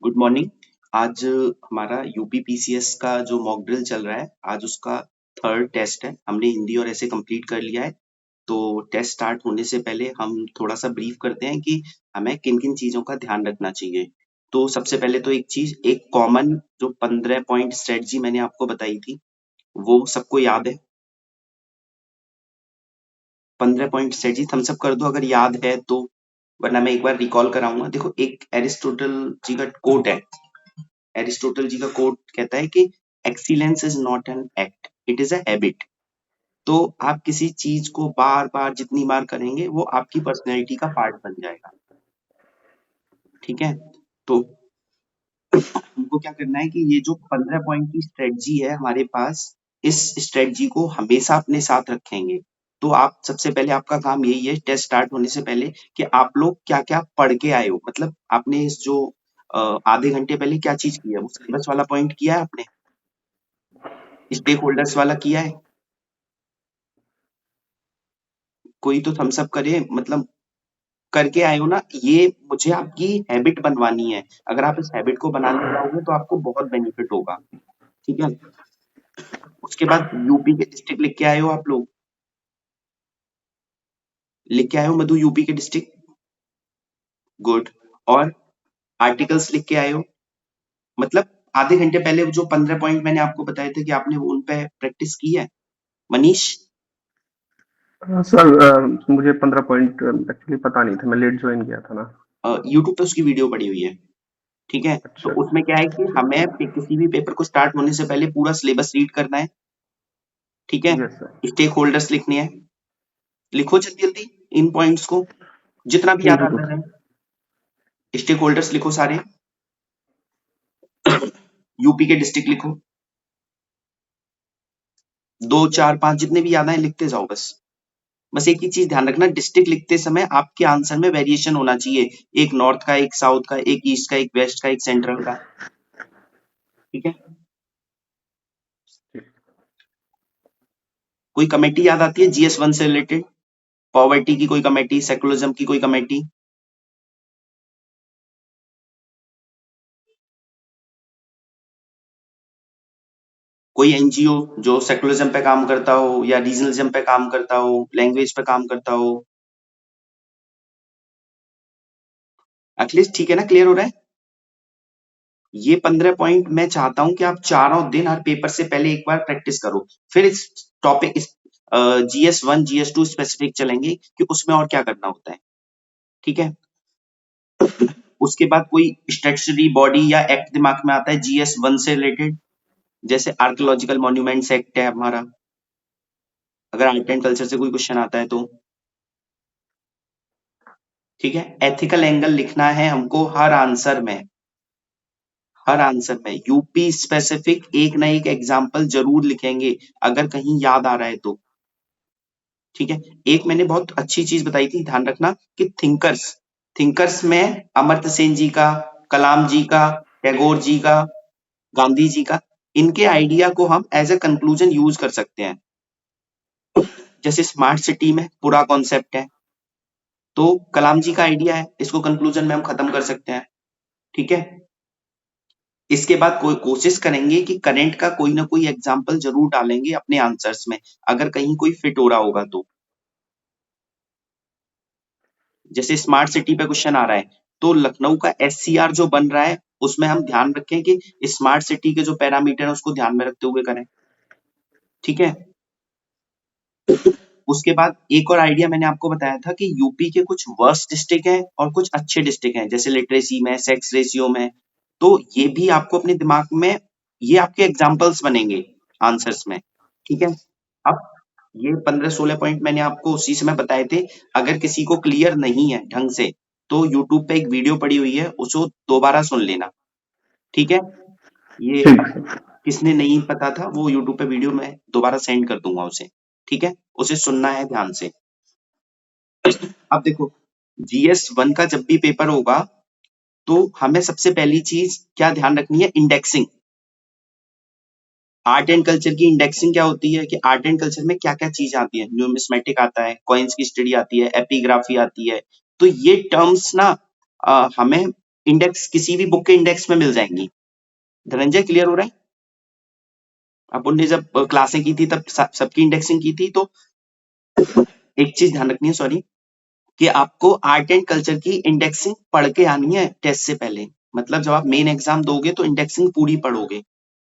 Good morning. आज हमारा UPPCS का जो मॉक ड्रिल चल रहा है, आज उसका थर्ड टेस्ट है। हमने हिंदी और ऐसे कंप्लीट कर लिया है। तो टेस्ट स्टार्ट होने से पहले हम थोड़ा सा ब्रीफ करते हैं कि हमें किन किन चीजों का ध्यान रखना चाहिए। तो सबसे पहले तो एक कॉमन जो 15 पॉइंट स्ट्रेटजी मैंने आपको बताई थी, वो सबको याद है? 15 पॉइंट स्ट्रेटजी थम्स अप कर दो अगर याद है तो, वरना मैं एक बार रिकॉल कराऊंगा। देखो, एक एरिस्टोटल जी का कोट है। एरिस्टोटल जी का कोट कहता है कि excellence is not an act, it is a habit. तो आप किसी चीज को बार बार जितनी बार करेंगे वो आपकी पर्सनैलिटी का पार्ट बन जाएगा। ठीक है? तो हमको क्या करना है कि ये जो 15 पॉइंट की स्ट्रेटजी है हमारे पास, इस स्ट्रेटजी को हमेशा अपने साथ रखेंगे। तो आप सबसे पहले, आपका काम यही है टेस्ट स्टार्ट होने से पहले, कि आप लोग क्या क्या पढ़ के आए हो। मतलब आपने इस जो आधे घंटे पहले क्या चीज की है, वो सिलेबस वाला पॉइंट किया है आपने? स्टेक होल्डर्स वाला किया है? कोई तो थम्स अप करे, मतलब करके आए हो ना। ये मुझे आपकी हैबिट बनवानी है। अगर आप इस हैबिट को बनाने जाओगे तो आपको बहुत बेनिफिट होगा। ठीक है? उसके बाद यूपी के डिस्ट्रिक्ट लिख के आए हो आप लोग? लिख के आए हो मधु, यूपी के डिस्ट्रिक्ट? गुड। और आर्टिकल्स लिख के आए हो? मतलब आधे घंटे पहले वो जो 15 पॉइंट मैंने आपको बताए थे कि आपने वो उन पे प्रैक्टिस की है? मनीष? सर, मुझे 15 पॉइंट एक्चुअली पता नहीं था, मैं लेट ज्वाइन किया था ना। यूट्यूब पे उसकी वीडियो पड़ी हुई है। ठीक है? तो अच्छा। उसमें क्या है कि हमें किसी भी पेपर को स्टार्ट होने से पहले पूरा सिलेबस रीड करना है। ठीक है? Yes sir. स्टेक होल्डर्स लिखने हैं। लिखो जल्दी जल्दी इन पॉइंट्स को, जितना भी याद आता इंक्लूड। है। स्टेक होल्डर्स लिखो सारे। यूपी के डिस्ट्रिक्ट लिखो, 2 4 5 जितने भी याद आए लिखते जाओ बस। बस एक ही चीज ध्यान रखना, डिस्ट्रिक्ट लिखते समय आपके आंसर में वेरिएशन होना चाहिए। एक नॉर्थ का, एक साउथ का, एक ईस्ट का, एक वेस्ट का, एक सेंट्रल का। ठीक है? कोई कमेटी याद आती है जीएस 1 से रिलेटेड? पॉवर्टी की कोई कमेटी, सेकुलरिज्म की कोई कमेटी? कोई एनजीओ जो सेकुलरिज्म पे काम करता हो या रीजनलिज्म पे काम करता हो, लैंग्वेज पे काम करता हो? एटलीस्ट ठीक है ना, क्लियर हो रहा है? ये 15 पॉइंट मैं चाहता हूं कि आप चारों दिन हर पेपर से पहले एक बार प्रैक्टिस करो। फिर इस टॉपिक, इस GS1 GS2 स्पेसिफिक चलेंगे कि उसमें और क्या करना होता है। ठीक है? उसके बाद कोई स्टैट्यूटरी बॉडी या एक्ट दिमाग में आता है GS1 से रिलेटेड? जैसे आर्कियोलॉजिकल मॉन्यूमेंट्स एक्ट है हमारा, अगर आर्ट एंड कल्चर से कोई क्वेश्चन आता है तो। ठीक है? एथिकल एंगल लिखना है हमको हर आंसर में। हर आंसर में यूपी स्पेसिफिक एक ना एक एग्जाम्पल जरूर लिखेंगे, अगर कहीं याद आ रहा है तो। ठीक है? एक मैंने बहुत अच्छी चीज बताई थी, ध्यान रखना, कि थिंकर्स, थिंकर्स में अमर्त्य सेन जी का, कलाम जी का, टैगोर जी का, गांधी जी का, इनके आइडिया को हम एज ए कंक्लूजन यूज कर सकते हैं। जैसे स्मार्ट सिटी में पूरा कॉन्सेप्ट है, तो कलाम जी का आइडिया है, इसको कंक्लूजन में हम खत्म कर सकते हैं। ठीक है? इसके बाद कोई कोशिश करेंगे कि करंट का कोई ना कोई एग्जाम्पल जरूर डालेंगे अपने आंसर्स में, अगर कहीं कोई फिट हो रहा होगा तो। जैसे स्मार्ट सिटी पे क्वेश्चन आ रहा है, तो लखनऊ का SCR जो बन रहा है, उसमें हम ध्यान रखें कि स्मार्ट सिटी के जो पैरामीटर है उसको ध्यान में रखते हुए करें। ठीक है? उसके बाद एक और आइडिया मैंने आपको बताया था कि यूपी के कुछ वर्स्ट डिस्ट्रिक्ट हैं और कुछ अच्छे डिस्ट्रिक्ट हैं, जैसे लिटरेसी में, सेक्स रेशियो में। तो ये भी आपको अपने दिमाग में, ये आपके एग्जाम्पल्स बनेंगे आंसर्स में। ठीक है? अब ये 15 16 पॉइंट मैंने आपको उसी समय बताए थे। अगर किसी को क्लियर नहीं है ढंग से, तो यूट्यूब पे एक वीडियो पड़ी हुई है, उसको दोबारा सुन लेना। ठीक है? ये ठीक सर। किसने नहीं पता था, वो यूट्यूब पे वीडियो मैं दोबारा सेंड कर दूंगा उसे। ठीक है? उसे सुनना है ध्यान से। अब देखो, GS1 का जब भी पेपर होगा, तो हमें सबसे पहली चीज क्या ध्यान रखनी है? इंडेक्सिंग। आर्ट एंड कल्चर की इंडेक्सिंग क्या होती है, कि आर्ट एंड कल्चर में क्या क्या चीज आती है। न्यूमिस्मेटिक आता है, कॉइन्स की स्टडी आती है, एपिग्राफी आती है। तो ये टर्म्स ना हमें इंडेक्स किसी भी बुक के इंडेक्स में मिल जाएंगी। धनंजय क्लियर हो रहा है? अपन ने जब क्लासें की थी तब सबकी इंडेक्सिंग की थी, तो एक चीज ध्यान रखनी है, सॉरी, कि आपको आर्ट एंड कल्चर की इंडेक्सिंग पढ़ के आनी है टेस्ट से पहले। मतलब जब आप मेन एग्जाम दोगे तो इंडेक्सिंग पूरी पढ़ोगे।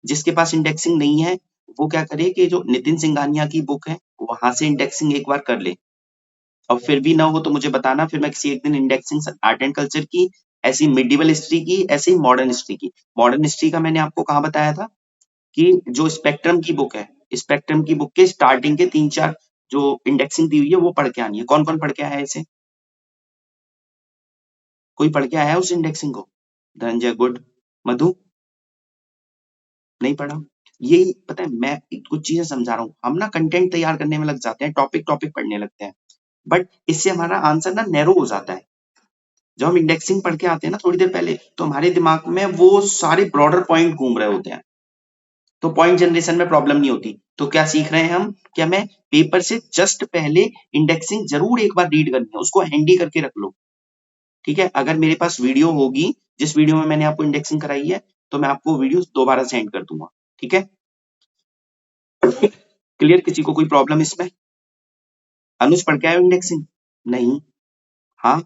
जिसके पास इंडेक्सिंग नहीं है वो क्या करे कि जो नितिन सिंघानिया की बुक है वहां से इंडेक्सिंग एक बार कर ले, और फिर भी ना हो तो मुझे बताना, फिर मैं किसी एक दिन इंडेक्सिंग आर्ट एंड कल्चर की, ऐसी मिडिवल हिस्ट्री की, ऐसे ही मॉडर्न हिस्ट्री की। मॉडर्न हिस्ट्री का मैंने आपको कहा बताया था कि जो स्पेक्ट्रम की बुक है, स्पेक्ट्रम की बुक के स्टार्टिंग के 3-4 जो इंडेक्सिंग दी हुई है वो पढ़ के आनी है। कौन कौन पढ़ के आया है इसे? कोई पढ़ के आया है उस इंडेक्सिंग को? धनंजय गुड। मधु नहीं पढ़ा? यही पता है, मैं कुछ चीजें समझा रहा हूँ, हम ना कंटेंट तैयार करने में लग जाते हैं, टॉपिक टॉपिक पढ़ने लगते हैं, बट इससे हमारा आंसर ना नैरो हो जाता है। जब हम इंडेक्सिंग पढ़ के आते हैं ना थोड़ी देर पहले, तो हमारे दिमाग में वो सारे ब्रॉडर पॉइंट घूम रहे होते हैं, तो पॉइंट जनरेशन में प्रॉब्लम नहीं होती। तो क्या सीख रहे हैं हम? क्या मैं पेपर से जस्ट पहले इंडेक्सिंग जरूर एक बार रीड करनी है, उसको हैंडी करके रख लो। ठीक है, अगर मेरे पास वीडियो होगी जिस वीडियो में मैंने आपको इंडेक्सिंग कराई है, तो मैं आपको वीडियो दोबारा सेंड कर दूंगा। ठीक है, क्लियर? किसी को कोई प्रॉब्लम इसमें? अनुज पढ़ के आयो इंडेक्सिंग? नहीं? हाँ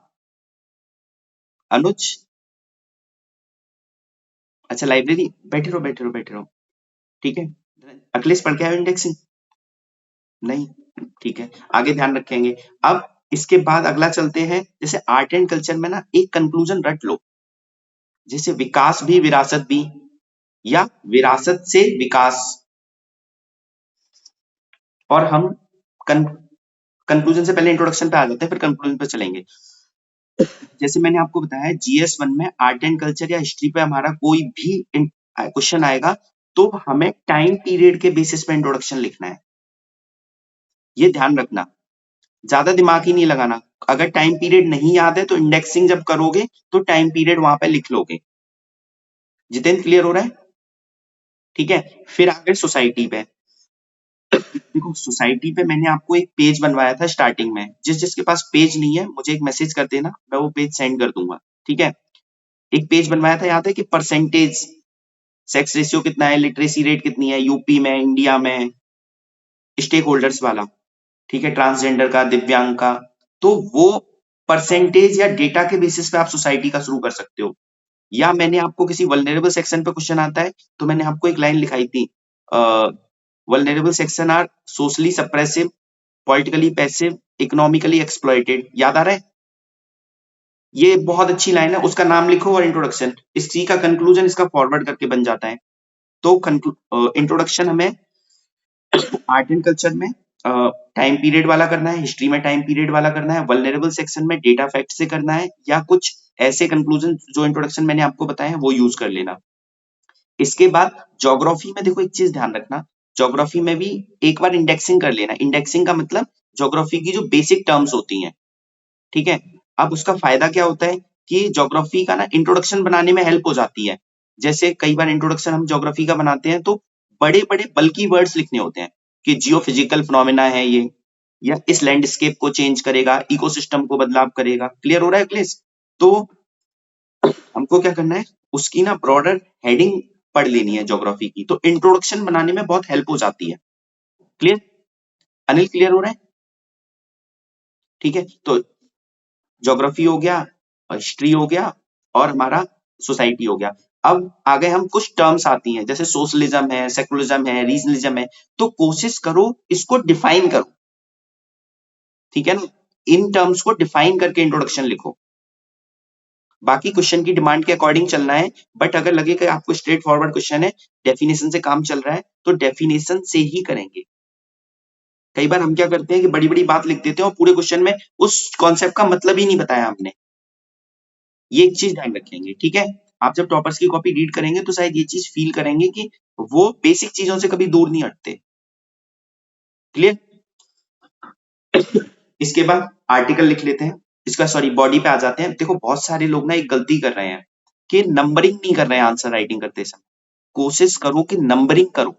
अनुज, अच्छा लाइब्रेरी, बैठे रहो बैठे रहो बैठे रहो। ठीक है, अखिलेश पढ़ के आयो इंडेक्सिंग? नहीं? ठीक है, आगे ध्यान रखेंगे। अब इसके बाद अगला चलते हैं, जैसे आर्ट एंड कल्चर में ना एक कंक्लूजन रट लो, जैसे विकास भी विरासत भी, या विरासत से विकास। और हम कंक्लूजन से पहले इंट्रोडक्शन पे आ जाते हैं, फिर कंक्लूजन पे चलेंगे। जैसे मैंने आपको बताया GS1 में आर्ट एंड कल्चर या हिस्ट्री पे हमारा कोई भी क्वेश्चन आएगा तो हमें टाइम पीरियड के बेसिस पे इंट्रोडक्शन लिखना है। ये ध्यान रखना, ज्यादा दिमाग ही नहीं लगाना। अगर टाइम पीरियड नहीं याद है तो इंडेक्सिंग जब करोगे तो टाइम पीरियड वहां पे लिख लोगे। जितेंद्र क्लियर हो रहा है? ठीक है, फिर आगे सोसाइटी पे। देखो सोसाइटी पे मैंने आपको एक पेज बनवाया था स्टार्टिंग में, जिस जिसके पास पेज नहीं है मुझे एक मैसेज कर देना, मैं वो पेज सेंड कर दूंगा। ठीक है, एक पेज बनवाया था, याद है कि परसेंटेज सेक्स रेशियो कितना है, लिटरेसी रेट कितनी है यूपी में, इंडिया में, स्टेक होल्डर्स वाला। ठीक है, ट्रांसजेंडर का, दिव्यांग का। तो वो परसेंटेज या डेटा के बेसिस पे आप सोसाइटी का शुरू कर सकते हो। या मैंने आपको किसी वल्नरेबल सेक्शन पे क्वेश्चन आता है तो मैंने आपको एक लाइन लिखाई थी, vulnerable section are socially suppressive, politically passive, economically exploited. याद आ रहा है? ये बहुत अच्छी लाइन है, उसका नाम लिखो और इंट्रोडक्शन, इसी का कंक्लूजन इसका फॉरवर्ड करके बन जाता है। तो इंट्रोडक्शन हमें आर्ट एंड कल्चर में टाइम पीरियड वाला करना है, हिस्ट्री में टाइम पीरियड वाला करना है, वल्नरेबल सेक्शन में डेटा फैक्ट से करना है, या कुछ ऐसे कंक्लूजन जो इंट्रोडक्शन मैंने आपको बताया है वो यूज कर लेना। इसके बाद ज्योग्राफी में देखो एक चीज ध्यान रखना, ज्योग्राफी में भी एक बार इंडेक्सिंग कर लेना। इंडेक्सिंग का मतलब ज्योग्राफी की जो बेसिक टर्म्स होती हैं। ठीक है, अब उसका फायदा क्या होता है कि ज्योग्राफी का ना इंट्रोडक्शन बनाने में हेल्प हो जाती है। जैसे कई बार इंट्रोडक्शन हम ज्योग्राफी का बनाते हैं तो बड़े बड़े बल्कि वर्ड्स लिखने होते हैं कि जियोफिजिकल फिनोमेना है ये, या इस लैंडस्केप को चेंज करेगा, इकोसिस्टम को बदलाव करेगा। क्लियर हो रहा है क्लियर? तो हमको क्या करना है, उसकी ना ब्रॉडर हेडिंग पढ़ लेनी है ज्योग्राफी की, तो इंट्रोडक्शन बनाने में बहुत हेल्प हो जाती है। क्लियर? अनिल क्लियर हो रहा है? ठीक है, तो ज्योग्राफी हो गया, हिस्ट्री हो गया, और हमारा सोसाइटी हो गया। अब आगे हम कुछ टर्म्स आती हैं, जैसे सोशलिज्म है, सेकुलरिज्म है, रीजनलिज्म है। तो कोशिश करो इसको डिफाइन करो। ठीक है ना, इन टर्म्स को डिफाइन करके इंट्रोडक्शन लिखो। बाकी क्वेश्चन की डिमांड के अकॉर्डिंग चलना है, बट अगर लगे कि आपको स्ट्रेट फॉरवर्ड क्वेश्चन है, डेफिनेशन से काम चल रहा है, तो डेफिनेशन से ही करेंगे। कई बार हम क्या करते हैं कि बड़ी बड़ी बात लिख देते हैं और पूरे क्वेश्चन में उस कॉन्सेप्ट का मतलब ही नहीं बताया हमने। ये एक चीज ध्यान रखेंगे। ठीक है, आप जब टॉपर्स की कॉपी रीड करेंगे तो शायद ये चीज फील करेंगे कि वो बेसिक चीजों से कभी दूर नहीं हटते। क्लियर? इसके बाद आर्टिकल लिख लेते हैं, इसका सॉरी बॉडी पे आ जाते हैं। देखो बहुत सारे लोग ना एक गलती कर रहे हैं कि नंबरिंग नहीं कर रहे हैं आंसर राइटिंग करते समय। कोशिश करो कि नंबरिंग करो,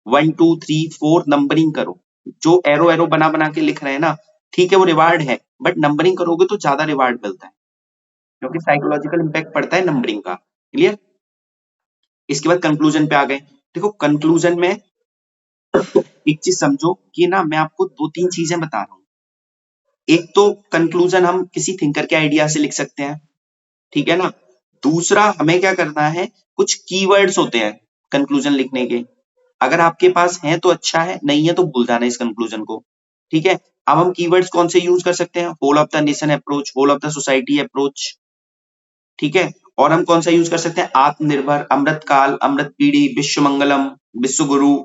1 2 3 4 नंबरिंग करो। जो एरो एरो बना बना के लिख रहे हैं ना, ठीक है वो रिवार्ड है, बट नंबरिंग करोगे तो ज्यादा रिवार्ड मिलता है। क्योंकि साइकोलॉजिकल इम्पैक्ट पड़ता है नंबरिंग का। क्लियर? इसके बाद कंक्लूजन पे आ गए। देखो कंक्लूजन में एक चीज समझो कि ना मैं आपको 2-3 चीजें बता रहा हूँ। एक तो कंक्लूजन हम किसी थिंकर के आइडिया से लिख सकते हैं, ठीक है ना? दूसरा हमें क्या करना है, कुछ कीवर्ड्स होते हैं कंक्लूजन लिखने के। अगर आपके पास है तो अच्छा है, नहीं है तो भूल जाना इस कंक्लूजन को, ठीक है? अब हम कीवर्ड्स कौन से यूज कर सकते हैं? Whole of the nation approach, whole of the society approach, ठीक है? और हम कौन सा यूज कर सकते हैं? आत्मनिर्भर, अमृतकाल, अमृत पीढ़ी, विश्व मंगलम, विश्व गुरु,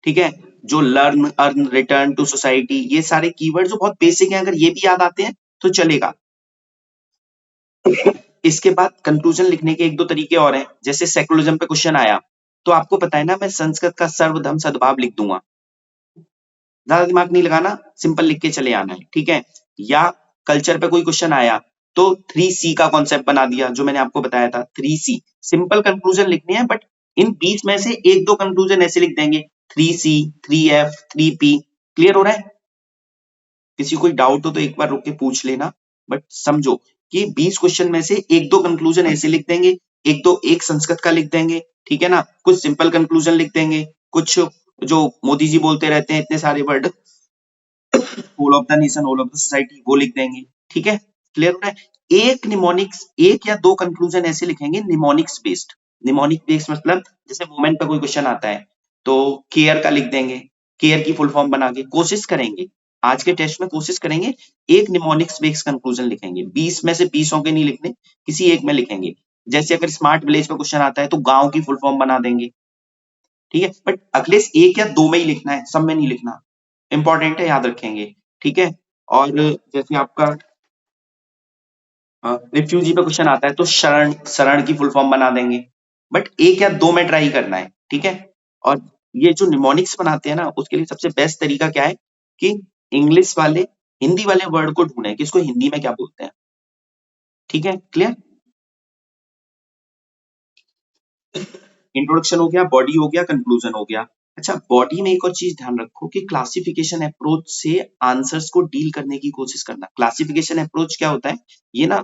ठीक है? जो learn, earn, return to society, ये सारे कीवर्ड जो बहुत बेसिक हैं, अगर ये भी याद आते हैं तो चलेगा। इसके बाद कंक्लूजन लिखने के 1-2 तरीके और हैं। जैसे सेकुलरिज्म पे क्वेश्चन आया तो आपको पता है ना, मैं संस्कृत का सर्वधर्म सद्भाव लिख दूंगा, ज्यादा दिमाग नहीं लगाना, सिंपल लिख के चले आना है, ठीक है? या कल्चर पे कोई क्वेश्चन आया तो 3C का कॉन्सेप्ट बना दिया, जो मैंने आपको बताया था 3C। सिंपल कंक्लूजन लिखने हैं, बट इन 20 में से 1-2 कंक्लूजन ऐसे लिख देंगे, 3C, 3F, 3P। क्लियर हो रहा है? किसी कोई डाउट हो तो एक बार रुक के पूछ लेना, बट समझो कि 20 क्वेश्चन में से 1-2 कंक्लूजन ऐसे लिख देंगे, एक संस्कृत का लिख देंगे, ठीक है ना? कुछ सिंपल कंक्लूजन लिख देंगे, कुछ जो मोदी जी बोलते रहते हैं इतने सारे word, whole of the nation, whole of the society, वो लिख देंगे, ठीक है? क्लियर हो रहा है? एक निमोनिक्स, 1 या 2 कंक्लूजन ऐसे लिखेंगे निमोनिक्स बेस्ड। निमोनिक बेस्ड मतलब जैसे वुमेन पे कोई क्वेश्चन आता है तो केयर का लिख देंगे, केयर की फुल फॉर्म बना के कोशिश करेंगे, आज के टेस्ट में कोशिश करेंगे एक निमोनिक्स बेस्ड कंक्लूजन लिखेंगे। 20 में से 20 के नहीं लिखने, किसी एक में लिखेंगे। जैसे अगर स्मार्ट विलेज पे क्वेश्चन आता है तो गांव की फुल फॉर्म बना देंगे, ठीक है? बट एटलीस्ट 1 या 2 में ही लिखना है, सब में नहीं लिखना। इंपॉर्टेंट है, याद रखेंगे, ठीक है? और जैसे आपका रिफ्यूजी पे क्वेश्चन आता है तो शरण, शरण की फुल फॉर्म बना देंगे, बट 1 या 2 में ट्राई करना है, ठीक है? और ये जो निमोनिक्स बनाते हैं ना, उसके लिए सबसे बेस्ट तरीका क्या है कि इंग्लिश वाले हिंदी वाले वर्ड को ढूंढें कि इसको हिंदी में क्या बोलते हैं, ठीक है? क्लियर? इंट्रोडक्शन हो गया, बॉडी हो गया, कंक्लूजन हो गया। अच्छा, बॉडी में एक और चीज ध्यान रखो कि क्लासिफिकेशन अप्रोच से आंसर्स को डील करने की कोशिश करना। क्लासिफिकेशन अप्रोच क्या होता है, ये ना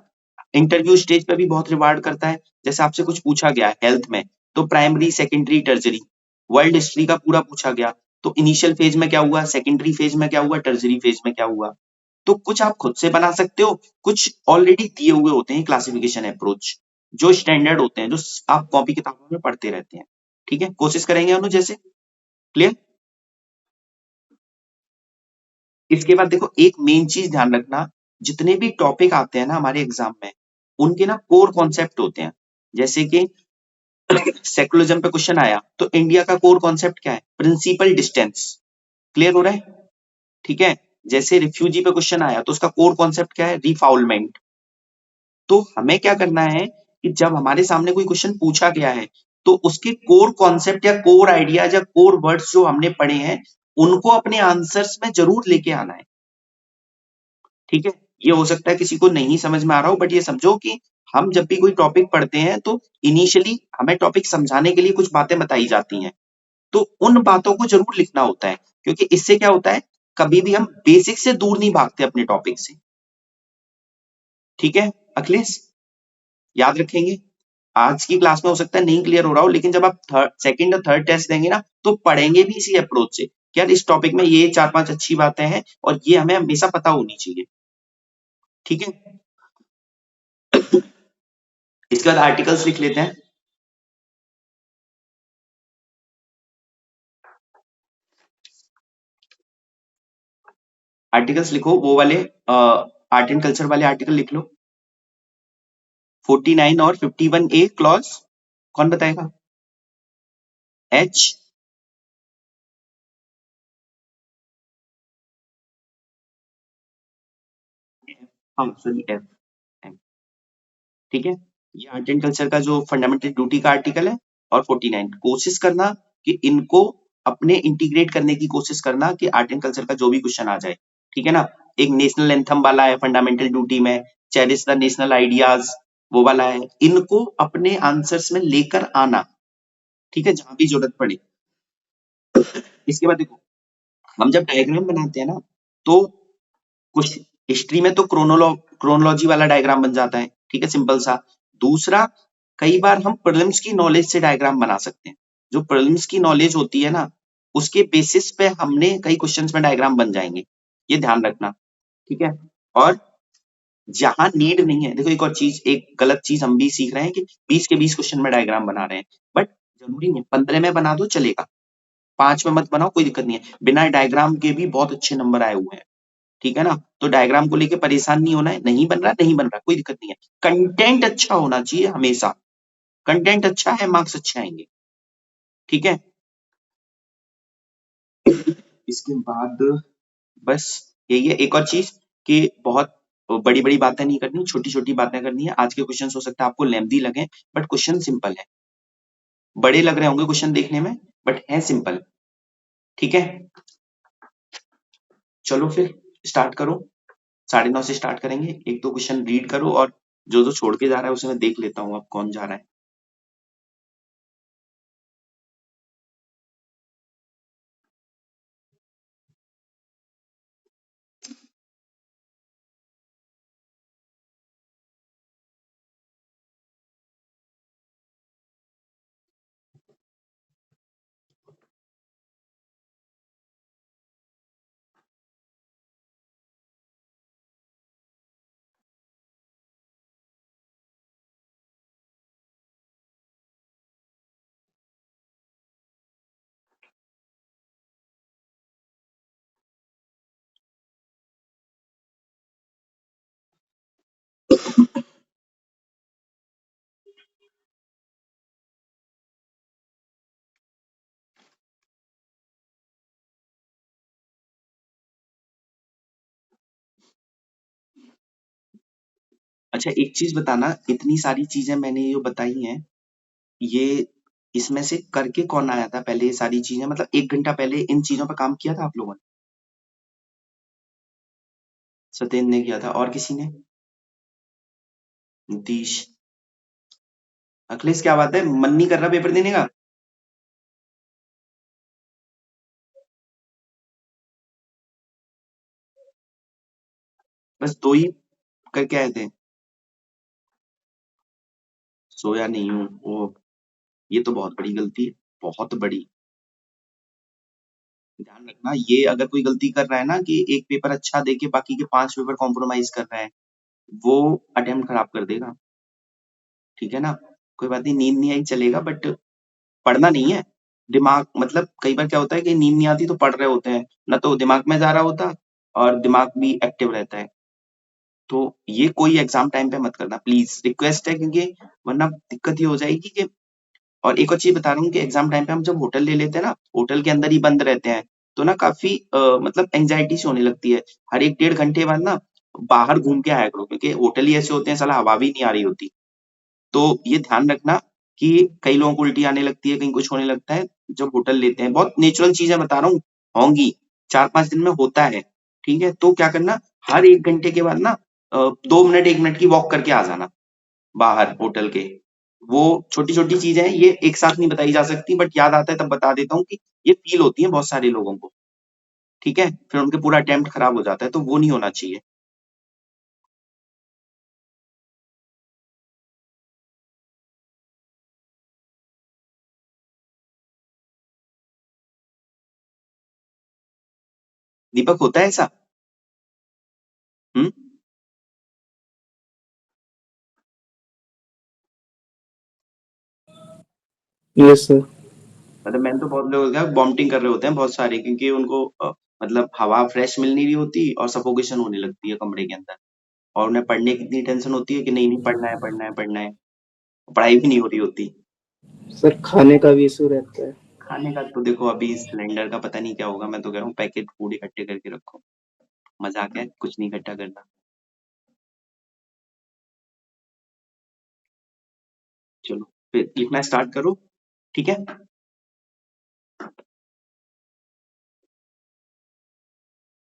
इंटरव्यू स्टेज पे भी बहुत रिवार्ड करता है। जैसे आपसे कुछ पूछा गया हेल्थ में, तो प्राइमरी, सेकेंडरी, टर्जरी, वर्ल्ड हिस्ट्री का पूरा पूछा गया तो इनिशियल फेज में क्या हुआ, सेकेंडरी फेज में क्या हुआ, टर्जरी फेज में क्या हुआ। तो कुछ आप खुद से बना सकते हो, कुछ ऑलरेडी दिए हुए होते हैं क्लासिफिकेशन अप्रोच, जो स्टैंडर्ड होते हैं, जो आप कॉपी किताबों में पढ़ते रहते हैं, ठीक है? कोशिश करेंगे अनु जैसे। क्लियर? इसके बाद देखो एक मेन चीज ध्यान रखना, जितने भी टॉपिक आते हैं ना हमारे एग्जाम में, उनके ना कोर कॉन्सेप्ट होते हैं। जैसे कि सेकुलरिज्म पे क्वेश्चन आया तो इंडिया का कोर कॉन्सेप्ट क्या है? Principal distance. क्लियर हो रहा है? ठीक है? जैसे रिफ्यूजी पे क्वेश्चन आया तो उसका कोर कॉन्सेप्ट क्या है? रिफाउलमेंट। तो हमें क्या करना है कि जब हमारे सामने कोई क्वेश्चन पूछा गया है तो उसके कोर कॉन्सेप्ट या कोर आइडियाज या कोर वर्ड्स जो हमने पढ़े हैं उनको अपने आंसर्स में जरूर लेके आना है, ठीक है? ये हो सकता है किसी को नहीं समझ में आ रहा हो, बट ये समझो कि हम जब भी कोई टॉपिक पढ़ते हैं तो इनिशियली हमें टॉपिक समझाने के लिए कुछ बातें बताई जाती हैं, तो उन बातों को जरूर लिखना होता है, क्योंकि इससे क्या होता है, कभी भी हम बेसिक से दूर नहीं भागते अपने टॉपिक से। ठीक है अखिलेश, याद रखेंगे। आज की क्लास में हो सकता है नहीं क्लियर हो रहा हो, लेकिन जब आप सेकंड और थर्ड टेस्ट देंगे ना तो पढ़ेंगे भी इसी अप्रोच से कि यार इस टॉपिक में ये 4-5 अच्छी बातें हैं और ये हमें हमेशा पता होनी चाहिए, ठीक है? इसके बाद आर्टिकल्स लिख लेते हैं। आर्टिकल्स लिखो, वो वाले आर्ट एंड कल्चर वाले आर्टिकल लिख लो। 49 और 51A क्लॉज, कौन बताएगा? एच, हाँ सॉरी एफ, ठीक है? ये आर्ट एंड कल्चर का जो फंडामेंटल ड्यूटी का आर्टिकल है। और 49 कोशिश करना कि इनको अपने इंटीग्रेट करने की कोशिश करना कि आर्ट एंड कल्चर का जो भी क्वेश्चन आ जाए, ठीक है ना? एक नेशनल एंथम वाला है फंडामेंटल ड्यूटी में, चेरिश द नेशनल आइडियाज वो वाला है, इनको अपने आंसर्स में लेकर आना, ठीक है, जहां भी जरूरत पड़े। इसके बाद देखो, हम जब डायग्राम बनाते हैं ना तो कुछ हिस्ट्री में तो क्रोनोलॉजी वाला डायग्राम बन जाता है, ठीक है, सिंपल सा। दूसरा, कई बार हम प्रीलिम्स की नॉलेज से डायग्राम बना सकते हैं। जो प्रीलिम्स की नॉलेज होती है ना, उसके बेसिस पे हमने कई क्वेश्चंस में डायग्राम बन जाएंगे, ये ध्यान रखना, ठीक है। और जहां नीड नहीं है, देखो एक और चीज, एक गलत चीज हम भी सीख रहे हैं कि 20 के 20 क्वेश्चन में डायग्राम बना रहे हैं, बट जरूरी नहीं, 15 में बना दो चलेगा, 5 में मत बनाओ, कोई दिक्कत नहीं है। बिना डायग्राम के भी बहुत अच्छे नंबर आए हुए हैं, ठीक है ना। तो डायग्राम को लेके परेशान नहीं होना है, नहीं बन रहा नहीं बन रहा, कोई दिक्कत नहीं है। कंटेंट अच्छा होना चाहिए हमेशा, कंटेंट अच्छा है, मार्क्स अच्छे आएंगे, ठीक है। इसके बाद बस यही है। एक और चीज कि बहुत बड़ी बड़ी बातें नहीं करनी, छोटी छोटी बातें करनी है। आज के क्वेश्चन हो सकता है आपको लेंथी लगे, बट क्वेश्चन सिंपल है। बड़े लग रहे होंगे क्वेश्चन देखने में, बट है सिंपल, ठीक है। चलो फिर स्टार्ट करो, 9:30 से स्टार्ट करेंगे। एक दो क्वेश्चन रीड करो, और जो जो छोड़ के जा रहा है उसे मैं देख लेता हूँ अब कौन जा रहा है। अच्छा एक चीज बताना, इतनी सारी चीजें मैंने जो बताई हैं, ये इसमें से करके कौन आया था पहले? ये सारी चीजें मतलब 1 घंटा पहले इन चीजों पर काम किया था आप लोगों ने? सत्येंद्र ने किया था, और किसी ने? नीतीश? अखिलेश क्या बात है, मन नहीं कर रहा पेपर देने का? बस दो ही करके आए थे? सोया नहीं हूँ वो, ये तो बहुत बड़ी गलती है, बहुत बड़ी। ध्यान रखना, ये अगर कोई गलती कर रहा है ना कि एक पेपर अच्छा दे के बाकी के 5 पेपर कॉम्प्रोमाइज कर रहा है, वो अटेम्प्ट खराब कर देगा, ठीक है ना। कोई बात नहीं, नींद नहीं आई चलेगा, बट पढ़ना नहीं है। दिमाग मतलब कई बार क्या होता है कि नींद नहीं आती तो पढ़ रहे होते हैं, ना तो दिमाग में जा रहा होता और दिमाग भी एक्टिव रहता है। तो ये कोई एग्जाम टाइम पे मत करना प्लीज, रिक्वेस्ट है, क्योंकि वरना दिक्कत ये हो जाएगी कि। और एक और चीज बता रहा हूँ कि एग्जाम टाइम पे हम जब होटल ले लेते हैं ना, होटल के अंदर ही बंद रहते हैं, तो ना काफी मतलब एंजाइटी सी होने लगती है। हर 1 डेढ़ घंटे बाद ना बाहर घूम के आया करो, क्योंकि होटल ही ऐसे होते हैं, साला हवा भी नहीं आ रही होती। तो ये ध्यान रखना कि कई लोगों को उल्टी आने लगती है, कहीं कुछ होने लगता है जब होटल लेते हैं। बहुत नेचुरल चीजें बता रहा हूँ, होंगी, 4-5 दिन में होता है, ठीक है। तो क्या करना, हर 1 घंटे के बाद ना 2 मिनट 1 मिनट की वॉक करके आ जाना बाहर होटल के। वो छोटी छोटी चीजें हैं, ये एक साथ नहीं बताई जा सकती, बट याद आता है तब बता देता हूँ कि ये फील होती है बहुत सारे लोगों को, ठीक है। फिर उनके पूरा अटेम्प्ट खराब हो जाता है, तो वो नहीं होना चाहिए। दीपक होता है ऐसा? हम्म। Yes sir. मतलब मैंने तो बहुत लोग क्या वॉमिटिंग कर रहे होते हैं बहुत सारे, क्योंकि उनको मतलब हवा फ्रेश मिल नहीं रही होती और सफोकेशन होने लगती है कमरे के अंदर, और उन्हें पढ़ने की इतनी टेंशन होती है कि नहीं नहीं पढ़ना है पढ़ना है पढ़ना है, पढ़ाई भी नहीं हो रही होती। सर खाने का भी इशू रहता है। खाने का तो देखो अभी सिलेंडर का पता नहीं क्या होगा, मैं तो कह रहा हूँ पैकेट फूड इकट्ठे करके रखो, मजाक है, कुछ नहीं इकट्ठा करना। चलो फिर लिखना स्टार्ट करो, ठीक है।